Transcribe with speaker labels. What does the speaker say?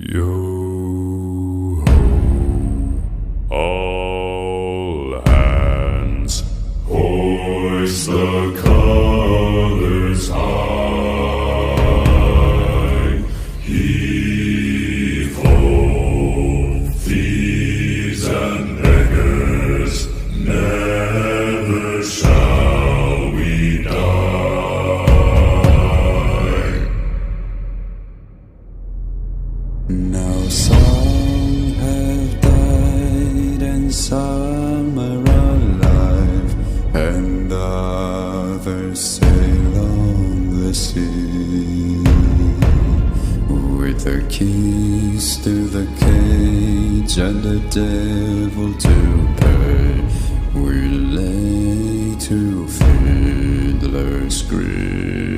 Speaker 1: Yo ho, all hands, hoist the colors high. Heave ho, thieves and beggars, never shall we die.
Speaker 2: Now some have died and some are alive, and others sail on the sea. With the keys to the cage and the devil to pay, we lay to fiddler's grave.